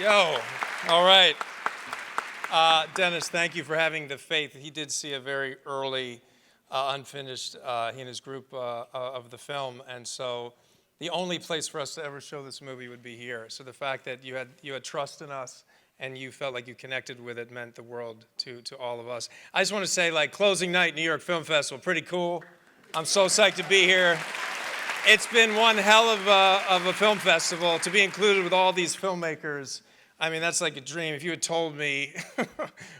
Yo, all right. Dennis, thank you for having the faith. He did see a very early, unfinished, he and his group of the film, and so the only place for us to ever show this movie would be here. So the fact that you had trust in us and you felt like you connected with it meant the world to all of us. I just want to say, like, closing night, New York Film Festival, pretty cool. I'm so psyched to be here. It's been one hell of a film festival. To be included with all these filmmakers, I mean, that's like a dream. If you had told me,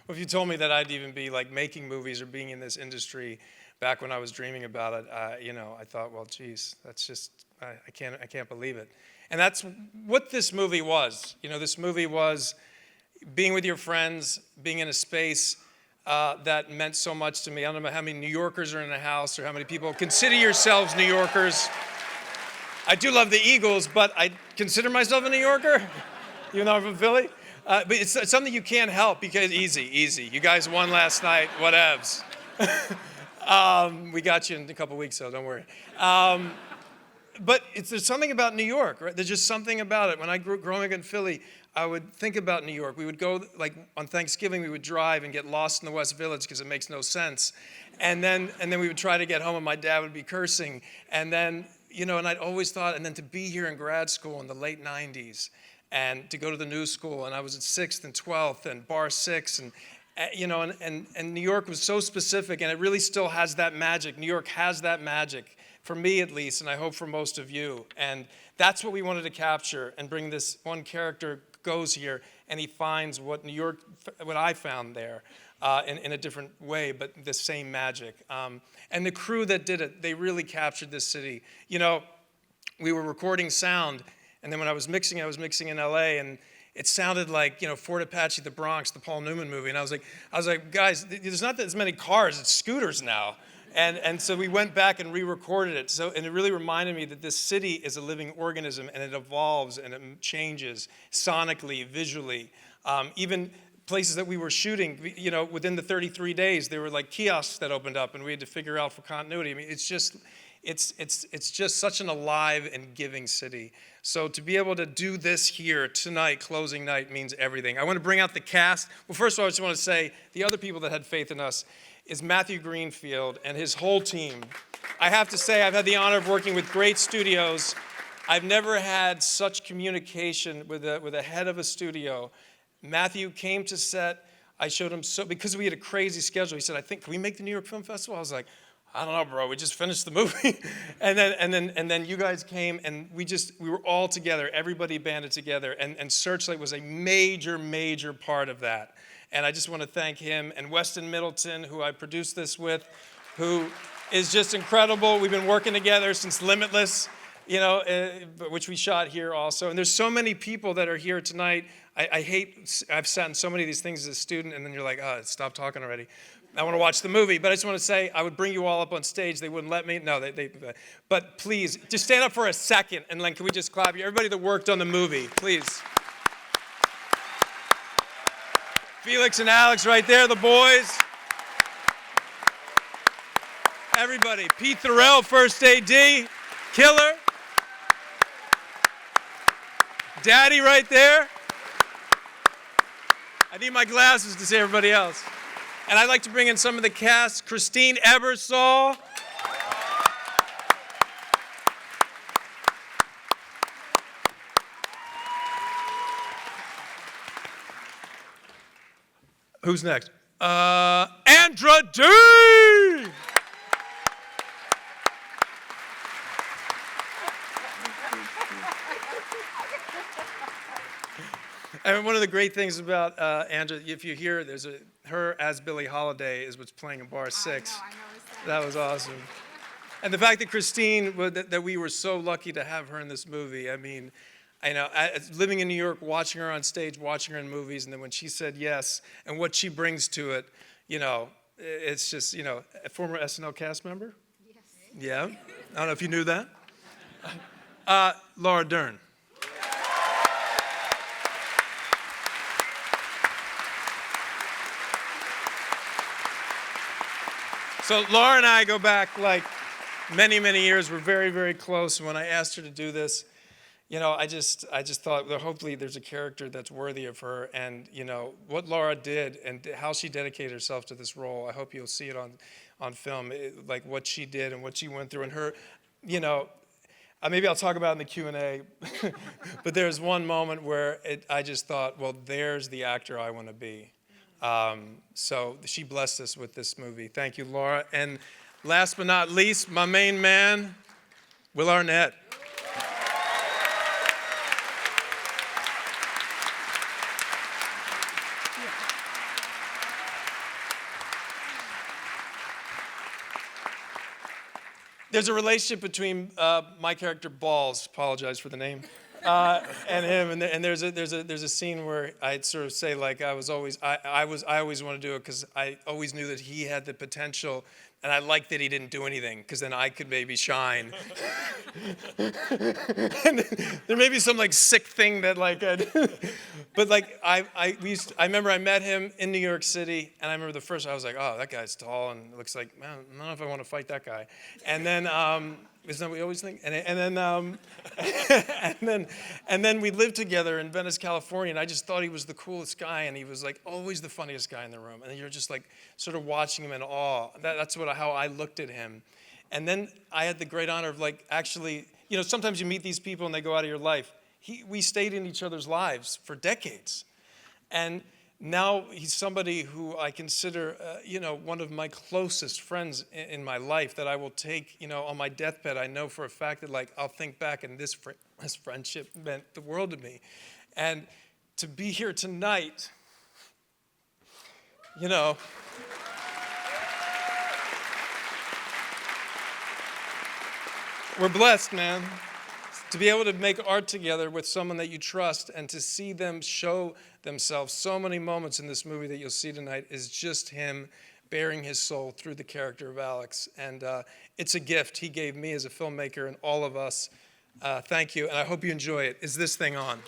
if you told me that I'd even be like making movies or being in this industry back when I was dreaming about it, I thought, well, geez, that's just, I can't believe it. And that's what this movie was. This movie was being with your friends, being in a space that meant so much to me. I don't know how many New Yorkers are in the house or how many people consider yourselves New Yorkers. I do love the Eagles, but I consider myself a New Yorker, even though I'm from Philly. But it's something you can't help because easy. You guys won last night, whatevs. We got you in a couple weeks, so don't worry. But there's something about New York, right? There's just something about it. When I grew growing up in Philly, I would think about New York. We would go, like on Thanksgiving, we would drive and get lost in the West Village because it makes no sense. And then we would try to get home and my dad would be cursing. And then, and I'd always thought, and then to be here in grad school in the late 90s and to go to the new school, and I was at 6th and 12th and Bar 6, and New York was so specific, and it really still has that magic. New York has that magic, for me at least, and I hope for most of you. And that's what we wanted to capture and bring. This one character goes here and he finds what I found there in a different way, but the same magic. And the crew that did it, they really captured this city. We were recording sound, and then when I was mixing in LA, and it sounded like, Fort Apache, The Bronx, the Paul Newman movie. And I was like, guys, there's not as many cars, it's scooters now. And so we went back and re-recorded it. And it really reminded me that this city is a living organism, and it evolves and it changes sonically, visually. Even places that we were shooting, within the 33 days, there were like kiosks that opened up, and we had to figure out for continuity. I mean, it's just such an alive and giving city. So to be able to do this here tonight, closing night, means everything. I want to bring out the cast. Well, first of all, I just want to say the other people that had faith in us is Matthew Greenfield and his whole team. I have to say, I've had the honor of working with great studios. I've never had such communication with a head of a studio. Matthew came to set. I showed him, because we had a crazy schedule, he said, can we make the New York Film Festival? I was like, I don't know, bro, we just finished the movie. and then you guys came, and we were all together, everybody banded together, and Searchlight was a major part of that. And I just want to thank him and Weston Middleton, who I produced this with, who is just incredible. We've been working together since Limitless, which we shot here also. And there's so many people that are here tonight. I've sat in so many of these things as a student, and then you're like, stop talking already. I want to watch the movie, but I just want to say, I would bring you all up on stage. They wouldn't let me. No, but please, just stand up for a second, and then can we just clap you? Everybody that worked on the movie, please. Felix and Alex right there, the boys. Everybody. Pete Thorell, first AD, killer. Daddy right there. I need my glasses to see everybody else. And I'd like to bring in some of the cast. Christine Ebersole. Who's next? Andra Dern. And one of the great things about Andra, if you hear, her as Billie Holiday is what's playing in Bar 6. I know that was awesome. And the fact that Christine, that we were so lucky to have her in this movie. I mean, living in New York, watching her on stage, watching her in movies, and then when she said yes, and what she brings to it, it's just, a former SNL cast member? Yes. Yeah? I don't know if you knew that. Laura Dern. So Laura and I go back like many years. We're very close. And when I asked her to do this, I just thought, well, hopefully there's a character that's worthy of her, and what Laura did and how she dedicated herself to this role. I hope you'll see it on film, like what she did and what she went through, and her, maybe I'll talk about it in the Q&A, but there's one moment where I just thought, well, there's the actor I want to be. So she blessed us with this movie. Thank you, Laura. And last but not least, my main man, Will Arnett. There's a relationship between my character Balls, apologize for the name, and him. And there's a scene where I'd sort of say, like, I always want to do it because I always knew that he had the potential, and I liked that he didn't do anything because then I could maybe shine. And there may be some like sick thing that like, but like I remember I met him in New York City, and I remember the first I was like, oh, that guy's tall and looks like, man, I don't know if I want to fight that guy. And then isn't that what we always think? And then we lived together in Venice, California, and I just thought he was the coolest guy, and he was like always the funniest guy in the room. And you're just like sort of watching him in awe. That's how I looked at him. And then I had the great honor of like actually, sometimes you meet these people and they go out of your life. We stayed in each other's lives for decades. And now he's somebody who I consider, one of my closest friends in my life that I will take, on my deathbed. I know for a fact that like I'll think back and this friendship meant the world to me. And to be here tonight, we're blessed, man. To be able to make art together with someone that you trust and to see them show themselves. So many moments in this movie that you'll see tonight is just him bearing his soul through the character of Alex. And it's a gift he gave me as a filmmaker and all of us. Thank you, and I hope you enjoy it. Is this thing on?